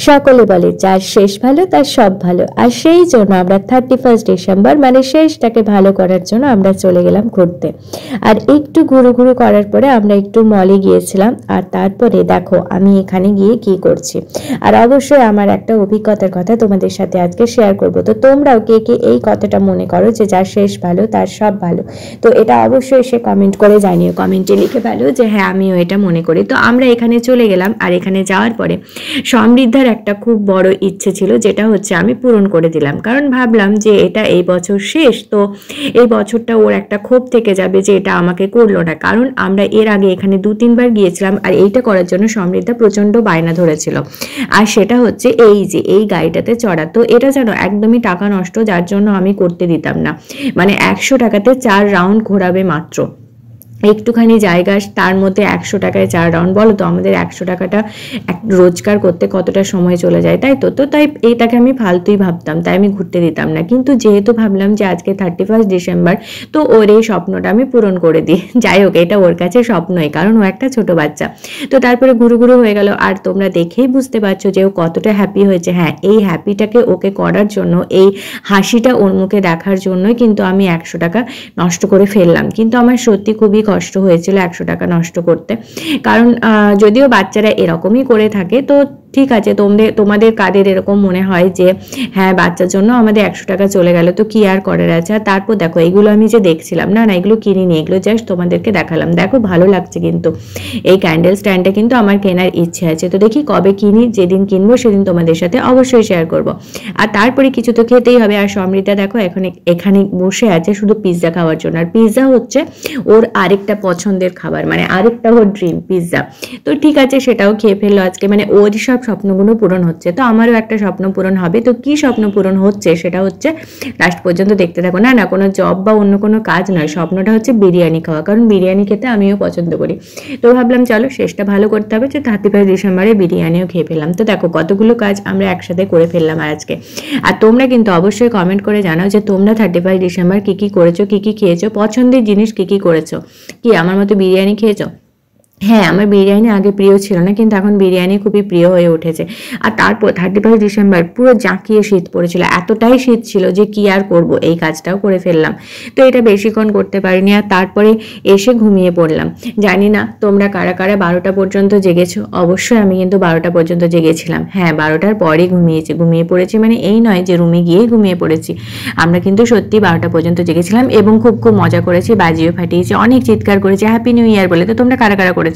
সকলে বলে যার শেষ ভালো তার সব ভালো, আর সেই জন্য আমরা 31 ডিসেম্বর মানে শেষটাকে ভালো করার জন্য আমরা চলে গেলাম ঘুরতে। আর একটু ঘুরু ঘুরু করার পরে আমরা একটু মলে গিয়েছিলাম। আর তারপরে দেখো আমি এখানে গিয়ে কি করছি, আর অবশ্যই আমার একটা অভিজ্ঞতার কথা তোমাদের সাথে আজকে শেয়ার করব। তো তোমরাও কে কে এই কথাটা মনে করো যে যার শেষ ভালো তার সব ভালো, তো এটা অবশ্যই এসে কমেন্ট করে জানিও, কমেন্টে লিখে ফেলো যে হ্যাঁ আমিও এটা মনে করি। তো আমরা এখানে চলে গেলাম, আর এখানে যাওয়ার পরে সমৃদ্ধার একটা খুব বড় ইচ্ছে ছিল, যেটা হচ্ছে আমি পূরণ করে দিলাম। কারণ ভাবলাম যে এটা এই বছর শেষ, তো এই বছরটা ওর একটা ক্ষোভ থেকে যাবে যে এটা আমাকে করলো না। কারণ আমরা এর আগে এখানে 2-3 বার গিয়েছিলাম, আর এইটা করার জন্য সমৃদ্ধা প্রচণ্ড বায়না ধরেছিল। আর সেটা হচ্ছে এই যে এই গাড়িটাতে চড়া, তো এটা যেন একদমই টাকা নষ্ট, যার জন্য আমি করতে দিতাম না। মানে 100 টাকাতে 4 রাউন্ড ঘোরাবে মাত্র, একটুখানি জায়গা, তার মধ্যে 100 টাকায় 4 রাউন্ড। বলো তো আমাদের 100 টাকাটা রোজগার করতে কতটা সময় চলে যায়, তাই তো। তো তাই এইটাকে আমি ফালতুই ভাবতাম, তাই আমি ঘুরতে দিতাম না। কিন্তু যেহেতু ভাবলাম যে আজকে 31 ডিসেম্বর, তো ওর এই স্বপ্নটা আমি পূরণ করে দিই। যাই হোক, এটা ওর কাছে স্বপ্নই, কারণ ও একটা ছোট বাচ্চা। তো তারপরে ঘুরু ঘুরু হয়ে গেল, আর তোমরা দেখেই বুঝতে পারছো যে ও কতটা হ্যাপি হয়েছে। হ্যাঁ, এই হ্যাপিটাকে ওকে করার জন্য, এই হাসিটা ওর মুখে দেখার জন্যই কিন্তু আমি 100 টাকা নষ্ট করে ফেললাম। কিন্তু আমার সত্যি খুবই কষ্ট হয়েছিল 100 টাকা নষ্ট করতে। কারণ যদিও বাচ্চারা এরকমই করে থাকে, তো ঠিক আছে, তোমাদের কাদের এরকম মনে হয় যে হ্যাঁ বাচ্চার জন্য আমাদের 100 টাকা চলে গেল, তো কি আর করার আছে। আর তারপর দেখো এগুলো আমি যে দেখছিলাম, না না এগুলো কিনিনি, এগুলো জাস্ট তোমাদেরকে দেখালাম। দেখো ভালো লাগছে, কিন্তু এই ক্যান্ডেল স্ট্যান্ডটা কিন্তু আমার কেনার ইচ্ছে আছে। তো দেখি কবে কিনি, যেদিন কিনবো সেদিন তোমাদের সাথে অবশ্যই শেয়ার করব। আর তারপরে কিছু তো খেতেই হবে। আর সমৃদ্ধা দেখো এখানে বসে আছে শুধু পিৎজা খাওয়ার জন্য। আর পিৎজা হচ্ছে ওর আরেকটা পছন্দের খাবার, মানে আরেকটা ওর ড্রিম পিৎজা। তো ঠিক আছে, সেটাও খেয়ে ফেললো আজকে। মানে ওর সব স্বপ্নগুলো পূরণ হচ্ছে, তো আমারও একটা স্বপ্ন পূরণ হবে। তো কি স্বপ্ন পূরণ হচ্ছে সেটা হচ্ছে লাস্ট পর্যন্ত দেখতে থাকো। না না কোনো জব বা অন্য কোনো কাজ নয়, স্বপ্নটা হচ্ছে বিরিয়ানি খাওয়া, কারণ বিরিয়ানি খেতে আমিও পছন্দ করি। তো ভাবলাম চলো শেষটা ভালো করতে হবে, যে 31 ডিসেম্বরে বিরিয়ানিও খেয়ে ফেললাম। তো দেখো কতগুলো কাজ আমরা একসাথে করে ফেললাম আজকে। আর তোমরা কিন্তু অবশ্যই কমেন্ট করে জানাও যে তোমরা 31 ডিসেম্বর কি কি করেছো, কি কি খেয়েছো, পছন্দের জিনিস কি কি করেছো। কি আমার মতো বিরিয়ানি খেয়েছো? হ্যাঁ, আমার বিরিয়ানি আগে প্রিয় ছিল না, কিন্তু এখন বিরিয়ানি খুবই প্রিয় হয়ে উঠেছে। আর তারপর 31 ডিসেম্বর পুরো জাঁকিয়ে শীত পড়েছিল, এতটাই শীত ছিল যে কি আর করব, এই কাজটাও করে ফেললাম। তো এটা বেশিক্ষণ করতে পারিনি, আর তারপরে এসে ঘুমিয়ে পড়লাম। জানি না তোমরা কারা কারা 12টা পর্যন্ত জেগেছো। অবশ্যই আমি কিন্তু 12টা পর্যন্ত জেগেছিলাম। হ্যাঁ, 12টার পরে ঘুমিয়ে পড়েছি, মানে এই নয় যে রুমে গিয়েই ঘুমিয়ে পড়েছি। আমরা কিন্তু সত্যি 12টা পর্যন্ত জেগেছিলাম, এবং খুব খুব মজা করেছি, বাজিও ফাটিয়েছি, অনেক চিৎকার করেছি হ্যাপি নিউ ইয়ার বলে। তো তোমরা কারা কারা করেছো?